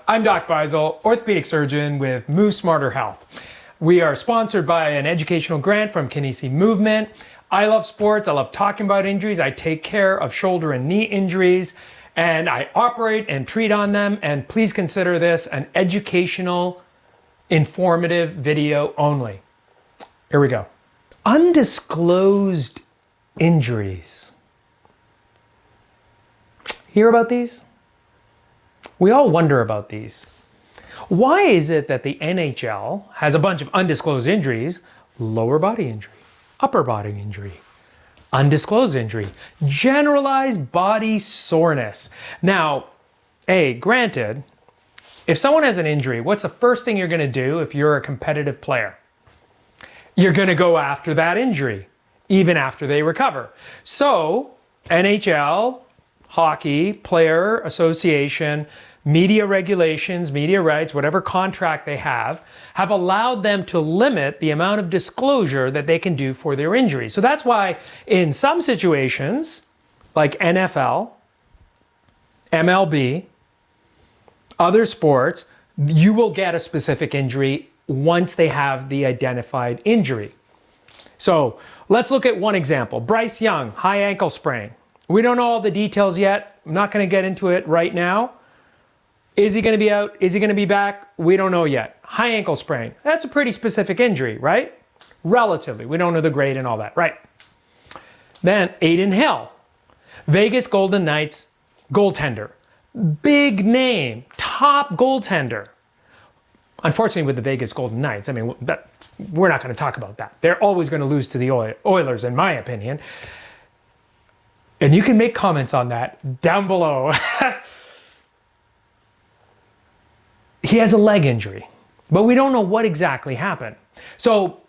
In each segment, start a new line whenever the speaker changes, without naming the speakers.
I'm Doc Faisal, orthopedic surgeon with Move Smarter Health. We are sponsored by an educational grant from Kinesi Movement. I love sports. I love talking about injuries. I take care of shoulder and knee injuries, and I operate and treat on them. And please consider this an educational, informative video only. Here we go. Undisclosed injuries. Hear about these? We all wonder about these. Why is it that the NHL has a bunch of undisclosed injuries? Lower body injury, upper body injury, undisclosed injury, generalized body soreness. Now, granted, if someone has an injury, what's the first thing you're going to do if you're a competitive player? You're going to go after that injury, even after they recover. So, NHL, Hockey Player Association, media regulations, media rights, whatever contract they have allowed them to limit the amount of disclosure that they can do for their injuries. So that's why in some situations, like NFL, MLB, other sports, you will get a specific injury once they have the identified injury. So let's look at one example. Bryce Young, high ankle sprain. We don't know all the details yet. I'm not going to get into it right now. Is he going to be out? Is he going to be back? We don't know yet. High ankle sprain. That's a pretty specific injury, right? Relatively. We don't know the grade and all that, right? Then Adin Hill, Vegas Golden Knights goaltender. Big name, top goaltender. Unfortunately, with the Vegas Golden Knights, we're not going to talk about that. They're always going to lose to the Oilers, in my opinion. And you can make comments on that down below. He has a leg injury, but we don't know what exactly happened. So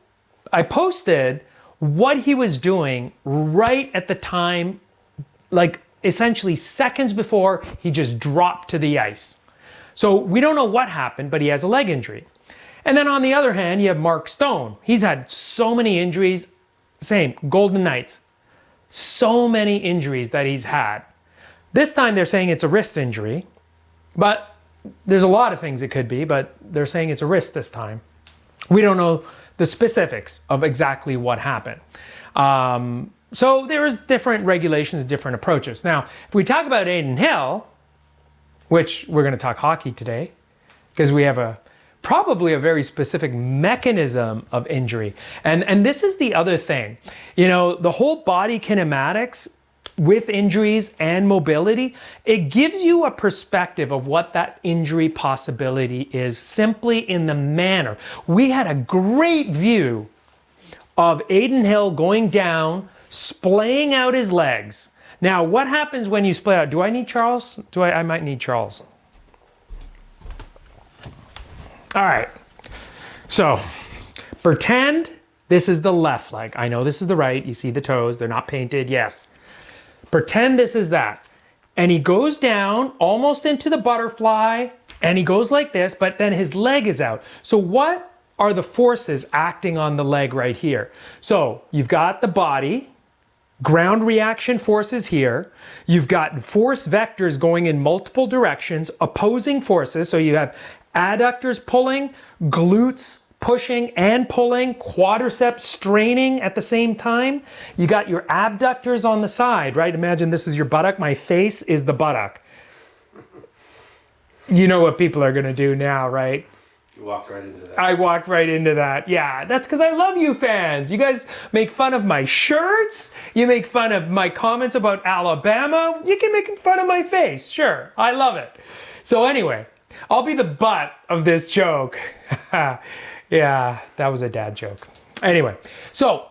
I posted what he was doing right at the time, like essentially seconds before he just dropped to the ice. So we don't know what happened, but he has a leg injury. And then on the other hand, you have Mark Stone. He's had so many injuries. Same, Golden Knights. So many injuries that he's had. This time they're saying it's a wrist injury, but there's a lot of things it could be, but they're saying it's a wrist this time. We don't know the specifics of exactly what happened. So there's different regulations, different approaches. Now, if we talk about Adin Hill, which we're going to talk hockey today, because we have probably a very specific mechanism of injury. And this is the other thing. You know, the whole body kinematics with injuries and mobility, it gives you a perspective of what that injury possibility is simply in the manner. We had a great view of Adin Hill going down, splaying out his legs. Now, what happens when you splay out? Do I need Charles? I might need Charles. All right, so pretend this is the left leg. I know this is the right. You see the toes, they're not painted, yes. Pretend this is that. And he goes down almost into the butterfly, and he goes like this, but then his leg is out. So what are the forces acting on the leg right here? So you've got the body, ground reaction forces here. You've got force vectors going in multiple directions, opposing forces. So you have adductors pulling, glutes pushing and pulling, quadriceps straining at the same time. You got your abductors on the side, right? Imagine this is your buttock. My face is the buttock. You know what people are going to do now, right?
You walked right into that.
I walked right into that. Yeah, that's because I love you fans. You guys make fun of my shirts. You make fun of my comments about Alabama. You can make fun of my face. Sure, I love it. So anyway, I'll be the butt of this joke. Yeah, that was a dad joke. Anyway, so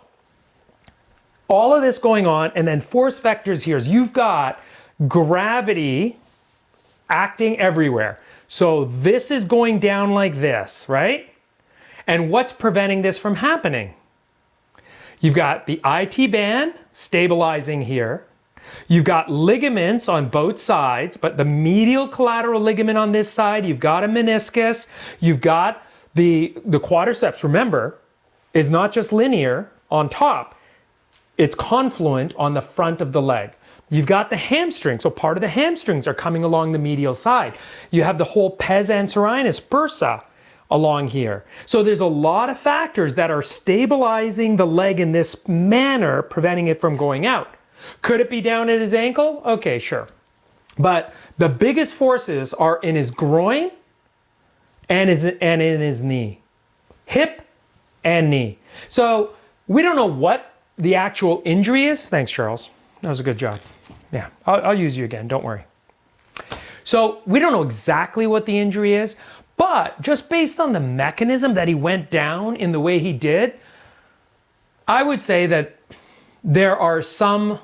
all of this going on, and then force vectors here. You've got gravity acting everywhere. So this is going down like this, right? And what's preventing this from happening? You've got the IT band stabilizing here. You've got ligaments on both sides, but the medial collateral ligament on this side, you've got a meniscus, you've got the quadriceps, remember, is not just linear on top, it's confluent on the front of the leg. You've got the hamstring, so part of the hamstrings are coming along the medial side. You have the whole pes anserinus bursa along here. So there's a lot of factors that are stabilizing the leg in this manner, preventing it from going out. Could it be down at his ankle? Okay, sure. But the biggest forces are in his groin and in his knee. Hip and knee. So we don't know what the actual injury is. Thanks, Charles. That was a good job. Yeah, I'll use you again, don't worry. So we don't know exactly what the injury is, but just based on the mechanism that he went down in the way he did, I would say that there are some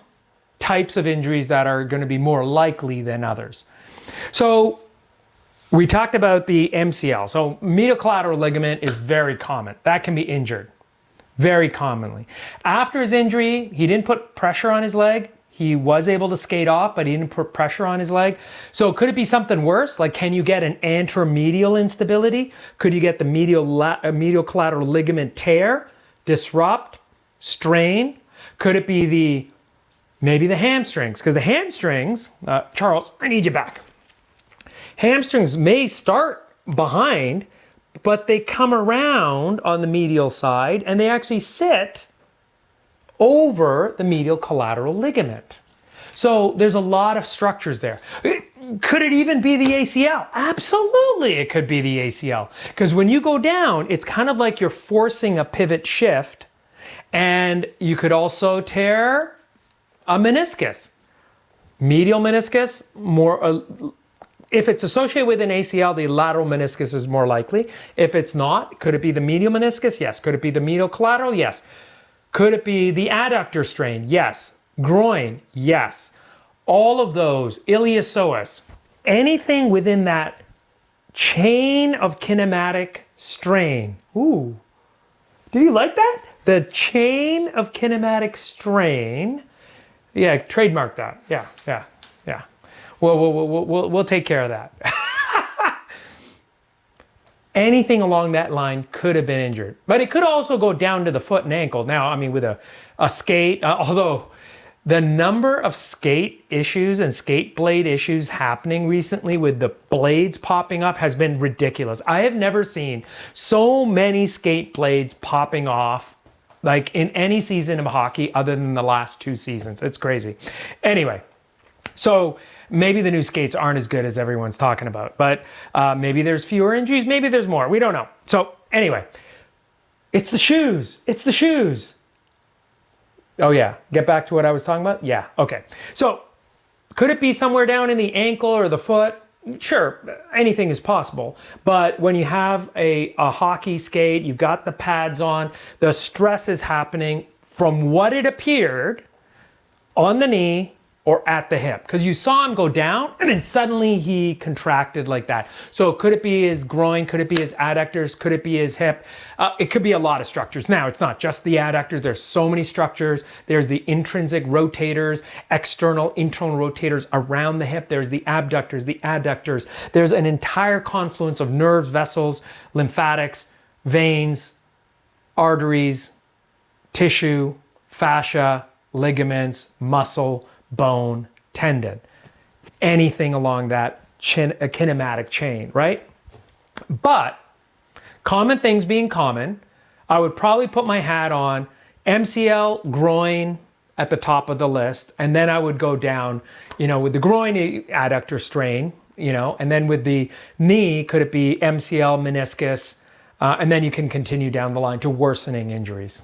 types of injuries that are going to be more likely than others. So we talked about the MCL. So medial collateral ligament is very common. That can be injured very commonly. After his injury, he didn't put pressure on his leg. He was able to skate off, but he didn't put pressure on his leg. So could it be something worse? Like, can you get an anteromedial instability? Could you get the medial collateral ligament tear, disrupt, strain? Could it be maybe the hamstrings? Because the hamstrings, Charles, I need you back. Hamstrings may start behind, but they come around on the medial side and they actually sit over the medial collateral ligament. So there's a lot of structures there. Could it even be the ACL? Absolutely, it could be the ACL. Because when you go down, it's kind of like you're forcing a pivot shift, and you could also tear a meniscus. Medial meniscus, more. If it's associated with an ACL, the lateral meniscus is more likely. If it's not, could it be the medial meniscus? Yes. Could it be the medial collateral? Yes. Could it be the adductor strain? Yes. Groin? Yes. All of those, iliopsoas, anything within that chain of kinematic strain. Ooh, do you like that? The chain of kinematic strain. Yeah, trademark that. Yeah. We'll take care of that. Anything along that line could have been injured. But it could also go down to the foot and ankle. Now, I mean, with a skate, although the number of skate issues and skate blade issues happening recently with the blades popping off has been ridiculous. I have never seen so many skate blades popping off like in any season of hockey other than the last 2 seasons. It's crazy. Anyway, so maybe the new skates aren't as good as everyone's talking about, but maybe there's fewer injuries, maybe there's more, we don't know. So anyway, it's the shoes, it's the shoes. Oh yeah, get back to what I was talking about? Yeah, okay. So could it be somewhere down in the ankle or the foot? Sure, anything is possible. But when you have a hockey skate, you've got the pads on, the stress is happening from what it appeared on the knee or at the hip, because you saw him go down and then suddenly he contracted like that. So could it be his groin? Could it be his adductors? Could it be his hip? It could be a lot of structures. Now, it's not just the adductors. There's so many structures. There's the intrinsic rotators, external, internal rotators around the hip. There's the abductors, the adductors. There's an entire confluence of nerves, vessels, lymphatics, veins, arteries, tissue, fascia, ligaments, muscle, bone, tendon, anything along that kinematic chain, right? But common things being common, I would probably put my hat on MCL, groin at the top of the list, and then I would go down, with the groin adductor strain, and then with the knee, could it be MCL, meniscus, and then you can continue down the line to worsening injuries.